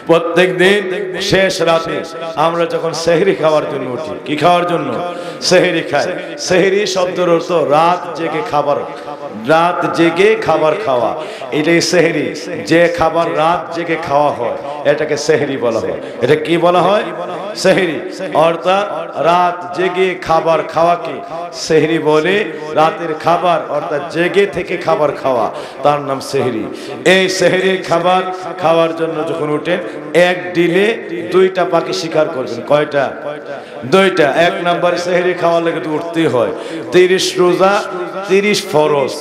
প্রত্যেক দিন শেষ রাতে আমরা যখন সেহরি খাওয়ার জন্য উঠি, কি খাওয়ার জন্য? সেহরি খাই। সেহরি শব্দের অর্থ রাত জেগে খাবার, রাত জেগে খাবার খাওয়া, এটাই সেহরি। যে খাবার রাত জেগে খাওয়া হয় এটাকে সেহরি বলা হয়। এটা কি বলা হয়? সেহরি। অর্থাৎ রাত জেগে খাবার খাওয়াকে সেহরি বলে। রাতের খাবার অর্থাৎ জেগে থেকে খাবার খাওয়া, তার নাম সেহরি। এই সেহরির খাবার খাওয়ার জন্য যখন উঠেন, এক ডিলে 2টা পাখি শিকার করবেন। কয়টা? 2টা। 1 নম্বর সেহরি খাওয়ার লেগে তো উঠতেই হয়। 30 রোজা, 30 ফরজ।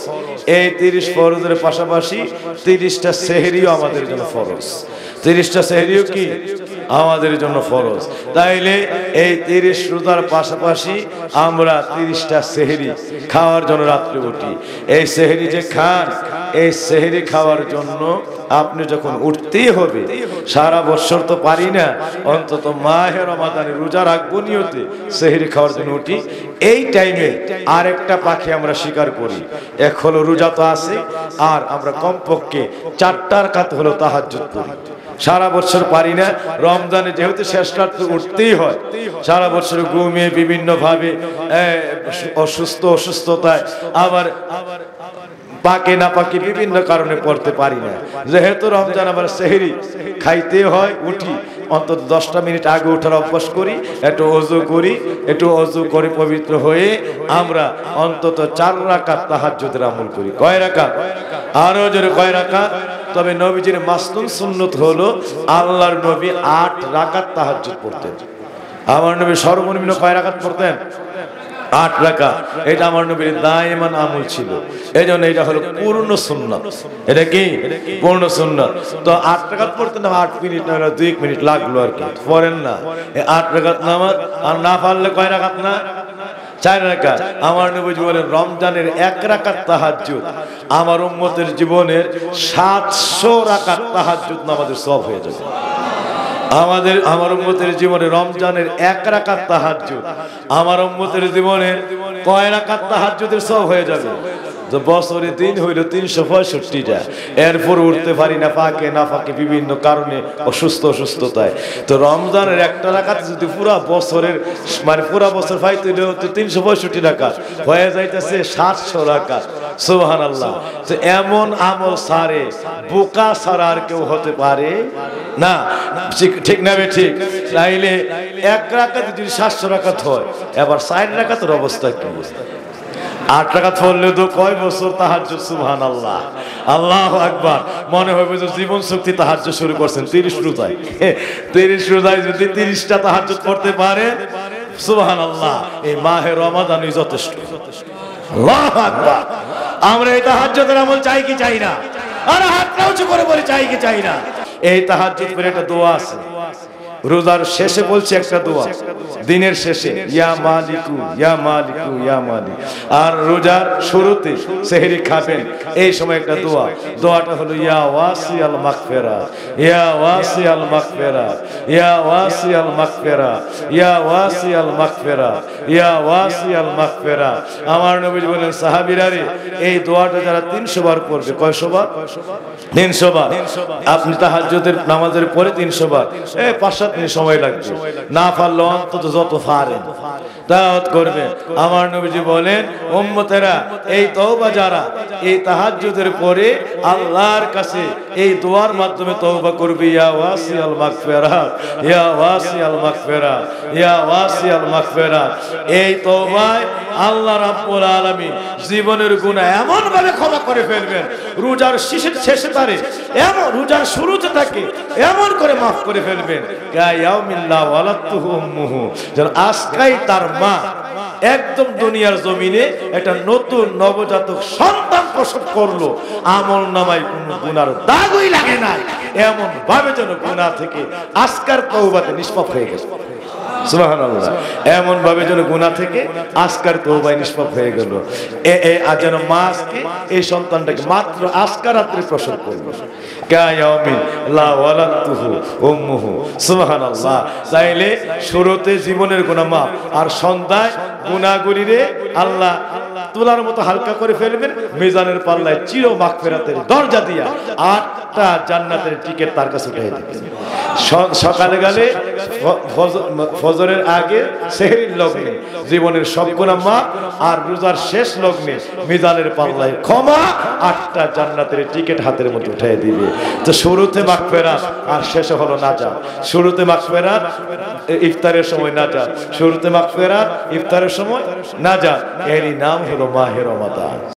এই 30 ফরজের পাশাপাশি 30টা সেহরিও আমাদের জন্য ফরজ। 30টা সেহরিও কি আমাদের জন্য ফরজ। তাইলে এই 30 রোজার পাশাপাশি আমরা 30টা সেহরি খাওয়ার জন্য রাত্রে উঠি। এই সেহরি যে খান, এই সেহরি খাওয়ার জন্য আপনি যখন উঠতেই হবে, সারা বছর তো পারি না, অন্তত মাহে রমাদানে রোজা রাখবো নিয়তে সেহরি খাওয়ার জন্য উঠি। এই টাইমে আরেকটা পাখি আমরা শিকার করি। এক হলো রোজা তো আছে, আর আমরা কমপক্ষে 4টা রাকাত হলো তাহাজ্জুদ পড়ি। সারা বছর পারি না, রমজানে যেহেতু শেষ রাতে উঠতেই হয়, সারা বছর ঘুমিয়ে বিভিন্ন ভাবে অসুস্থতায় আবার পাকে না পাকে বিভিন্ন কারণে পড়তে পারি না। যেহেতু রমজান আবার সেহরি খাইতে হয়, উঠি অন্তত 10টা মিনিট আগে ওঠার অভ্যাস করি, একটু ওযু করি, একটু ওযু করে পবিত্র হয়ে আমরা অন্তত 4 রাকাত তাহাজ্জুদের আমল করি। কয় রাকাত? আরো জোরে কয় রাকাত? তবে নবীজির মাসনুন সুন্নত হলো আল্লাহর নবী 8 রাকাত তাহাজ্জুদ পড়তেন। আমার নবী সর্বনিম্ন কয় রাকাত পড়তেন? 8 রাকাত। এটা আমার নবীর দায়মান আমল ছিল। এইজন্য এটা হলো পূর্ণ সুন্নাত। এটা কি পূর্ণ সুন্নাত? তো 8 রাকাত পড়তে না 8 মিনিট না 2 মিনিট লাগলো আর কি, পড়েন না। এই 8 রাকাত নামাজ আর না পারলে কয় রাকাত? না 4 রাকাত। আমার নবী বলেন রমজানের 1 রাকাত তাহাজ্জুদ আমার উম্মতের জীবনের 700 রাকাত তাহাজ্জুদ নামাজের সওয়াব হয়ে যাবে। আমার উম্মতের জীবনে রমজানের 1 রাকাত তাহাজ্জুদ আমার উম্মতের জীবনের কয় রাকাত তাহাজ্জুদের সওয়াব হয়ে যাবে? যে বছরে দিন হইল 365টা, এরপর উঠতে পারি না পাকে না পাকে বিভিন্ন কারণে, অসুস্থতায়। তো রমজানের 1টা রাকাত যদি পুরা বছরের মানে পুরা বছর পাইতে হইলে 365 রাকাত হয়ে যাইতেছে 700 রাকাত। সুবহানাল্লাহ। তো এমন আমল সারে বোকা ছাড়া আর কেউ হতে পারে না, ঠিক না? ঠিক। তাইলে 1 রাকাত যদি 700 রাকাত হয়, এবার 4 রাকাতের অবস্থা কি? 8 রাকাত পড়লে তো কয় বছর তাহাজ্জুদ। সুবহানাল্লাহ, আল্লাহু আকবার। মনে হবে যে জীবন শক্তি তাহাজ্জুদ শুরু করছেন 30 রোজায়। 30 রোজায় যদি 30টা তাহাজ্জুদ পড়তে পারে, সুবহানাল্লাহ, এই মাহে রমাদানই যথেষ্ট। আল্লাহু আকবার। আমরা এই তাহাজ্জুদের আমল চাই কি চাই না? আর হাতটা উঁচু করে বলি চাই কি চাই না? এই তাহাজ্জুদ পরে একটা দোয়া আছে, রোজার শেষে বলছে একটা দোয়া, দিনের শেষে ইয়া মালিকু ইয়া মালিকু ইয়া মালিক। আর রোজার শুরুতে সেহরি খাবেন, এই সময় একটা দোয়া, দোয়াটা হলো ইয়া ওয়াসিআল মাগফিরাত ইয়া ওয়াসিআল মাগফিরাত ইয়া ওয়াসিআল মাগফিরাত ইয়া ওয়াসিআল মাগফিরাত ইয়া ওয়াসিআল মাগফিরাত। আমার নবী বলেন সাহাবীরা রে, এই দোয়াটা যারা 300 বার পড়বে, কয়শো বার? 300 বার। আপনি তাহাজ্জুদের নামাজের পরে 300 বার, 5-7 মিনিট সময় লাগবে। না পারলে অন্তত যত পারেন দাওয়াত করবে। আমার নবীজি বলেন উম্মতেরা, এই তওবা যারা এই তাহাজ্জুদের পরে আল্লাহর কাছে এই দোয়ার মাধ্যমে তওবা করবে, ইয়া ওয়াসিআল মাগফিরাত ইয়া ওয়াসিআল মাগফিরাত ইয়া ওয়াসিআল মাগফিরাত, এই তওবায় আল্লাহ রাব্বুল আলামিন জীবনের গুনাহ এমন ভাবে ক্ষমা করে ফেলবেন, রোজার শেষে তারে এমন, রোজার শুরুতে থাকে এমন করে মাফ করে ফেলবেন, ইয়াউমিল্লা ওয়ালাতুহু উম্মুহু, যেন আজকাই তার মা একদম দুনিয়ার জমিনে একটা নতুন নবজাতক সন্তান প্রসব করলো, আমল নামায় কোনো গুনার দাগই লাগে না, এমন ভাবে যেন গুনাহ থেকে আজকার তওবাতে নিষ্পাপ হয়ে গেছে। সুবহানাল্লাহ। এমন ভাবে যেন গুনাহ থেকে আজকার তওবায় নিষ্পাপ হয়ে গেল। যেন মা আজকে এই সন্তানটাকে মাত্র আজকার রাত্রে প্রসব করলো, কায়াউমিন লা ওয়ালাতুহু উম্মুহু। সুবহানাল্লাহ। তাইলে শুরুতে জীবনের গুনাহ মাফ, আর সন্ধ্যায় গুনাহগুলিরে আল্লাহ তুলার মতো হালকা করে ফেলবেন, মিজানের পাল্লায় চির মাগফিরাতের দরজা দিয়া 8টা জান্নাতের টিকিট তার কাছে উঠিয়ে দিবেন। সকালে গেলে ফজরের আগে সেহরির লগ্নে জীবনের সব গুনাহ মাফ, আর রোজার শেষ লগ্নে মিজানের পাল্লায় ক্ষমা, 8টা জান্নাতের টিকিট হাতের মধ্যে উঠিয়ে দিবে। তো শুরুতে মাগফিরাত আর শেষে হলো নাজাত। শুরুতে মাগফিরাত, ইফতারের সময় নাজাত, শুরুতে মাগফিরাত, ইফতারের সময় নাজাত। এরই নাম হলো মাহে রমাদান।